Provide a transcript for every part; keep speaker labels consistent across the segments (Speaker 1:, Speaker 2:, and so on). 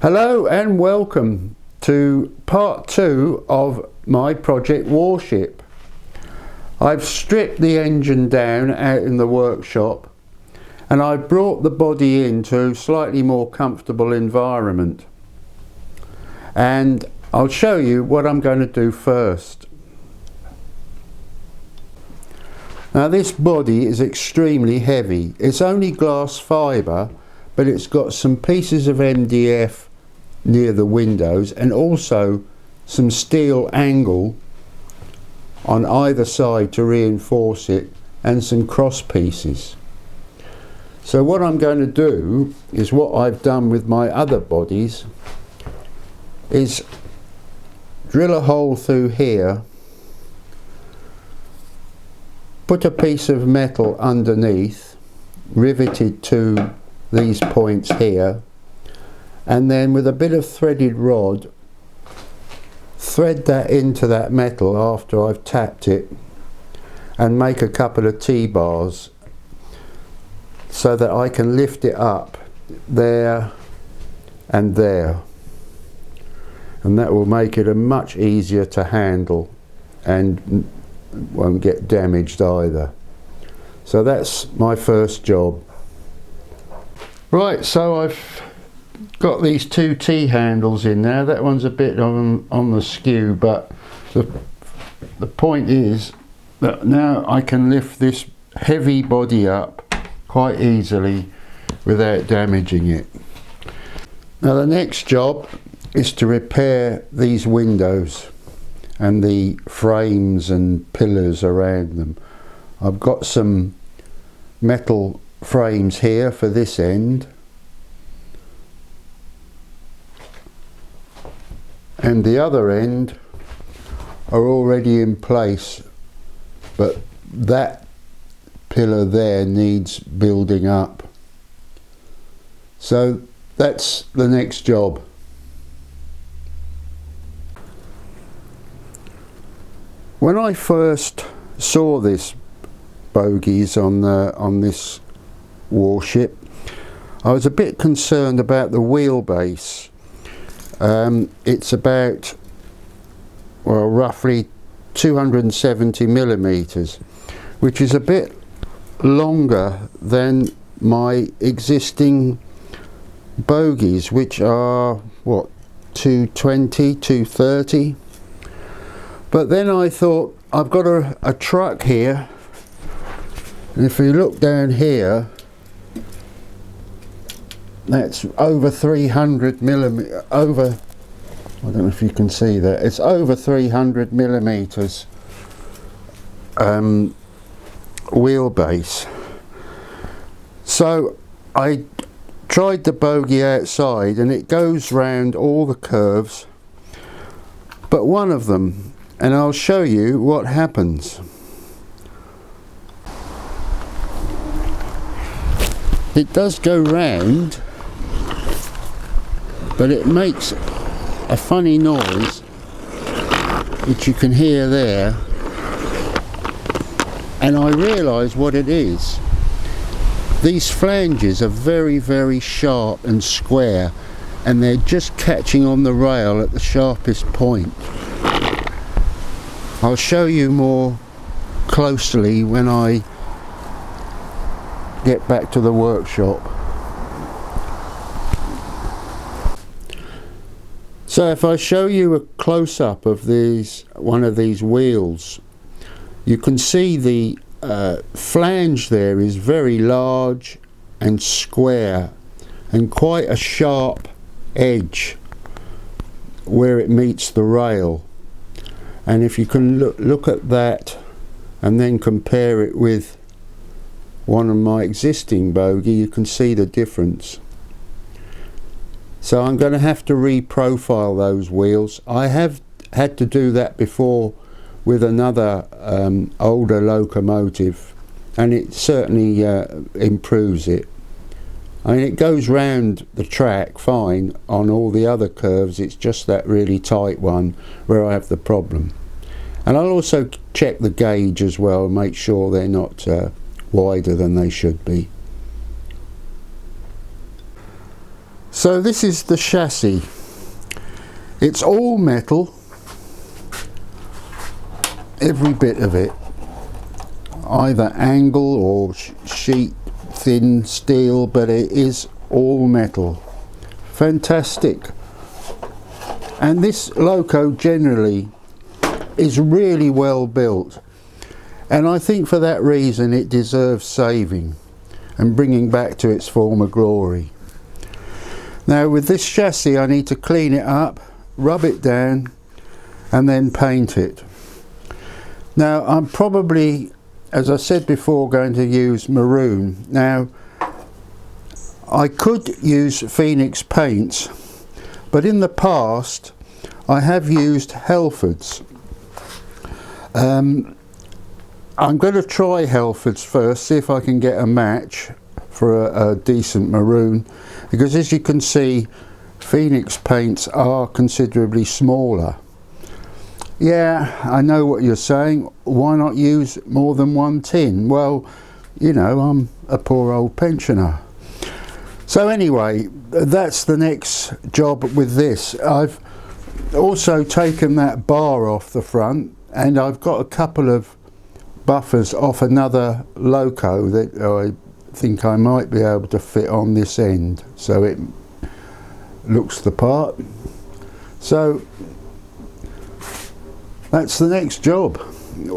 Speaker 1: Hello and welcome to part 2 of my project Warship. I've stripped the engine down out in the workshop and I've brought the body into a slightly more comfortable environment, and I'll show you what I'm going to do first. Now this body is extremely heavy. It's only glass fibre, but it's got some pieces of MDF near the windows and also some steel angle on either side to reinforce it, and some cross pieces. So what I'm going to do is what I've done with my other bodies is drill a hole through here, put a piece of metal underneath riveted to these points here, and then with a bit of threaded rod thread that into that metal after I've tapped it, and make a couple of T-bars so that I can lift it up there and there, and that will make it a much easier to handle and won't get damaged either. So that's my first job. Right, so I've got these two T-handles in there. That one's a bit on the skew, but the point is that now I can lift this heavy body up quite easily without damaging it. Now the next job is to repair these windows and the frames and pillars around them. I've got some metal frames here for this end, and the other end are already in place, but that pillar there needs building up. So that's the next job. When I first saw this bogies on this Warship, I was a bit concerned about the wheelbase. It's about, well, roughly 270 millimeters, which is a bit longer than my existing bogies, which are what, 220, 230. But then I thought, I've got a truck here, and if you look down here, that's over 300 millimeters, I don't know if you can see that, it's over 300 millimeters wheelbase. So I tried the bogie outside and it goes round all the curves but one of them, and I'll show you what happens. It does go round, but it makes a funny noise which you can hear there, and I realise what it is. These flanges are very, very sharp and square, and they're just catching on the rail at the sharpest point. I'll show you more closely when I get back to the workshop. So if I show you a close-up of one of these wheels, you can see the flange there is very large and square and quite a sharp edge where it meets the rail. And if you can look at that and then compare it with one of my existing bogie, you can see the difference. So I'm going to have to re-profile those wheels. I have had to do that before with another older locomotive, and it certainly improves it. I mean, it goes round the track fine on all the other curves, it's just that really tight one where I have the problem. And I'll also check the gauge as well, make sure they're not wider than they should be. So So this is the chassis. It's all metal, every bit of it, either angle or sheet thin steel, but it is all metal. Fantastic. And this loco generally is really well built, and I think for that reason it deserves saving and bringing back to its former glory. Now with this chassis I need to clean it up, rub it down and then paint it. Now I'm probably, as I said before, going to use maroon. Now I could use Phoenix paints, but in the past I have used Helfords. I'm going to try Helfords first, see if I can get a match for a decent maroon, because as you can see Phoenix paints are considerably smaller. Yeah, I know what you're saying, why not use more than one tin? Well, you know, I'm a poor old pensioner. So anyway, that's the next job with this. I've also taken that bar off the front, and I've got a couple of buffers off another loco that I think I might be able to fit on this end so it looks the part. So that's the next job,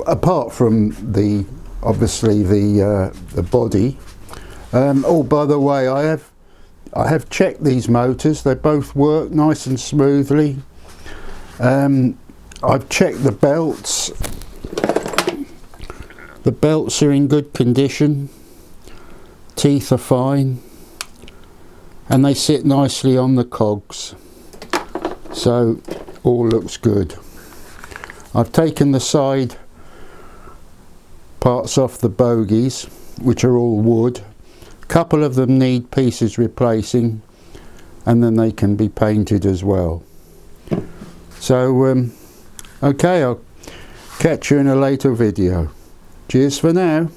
Speaker 1: apart from the obviously the body. Oh, by the way, I have checked these motors, they both work nice and smoothly. I've checked the belts. The belts are in good condition, teeth are fine, and they sit nicely on the cogs, so all looks good. I've taken the side parts off the bogies, which are all wood. A couple of them need pieces replacing, and then they can be painted as well. So okay, I'll catch you in a later video. Cheers for now.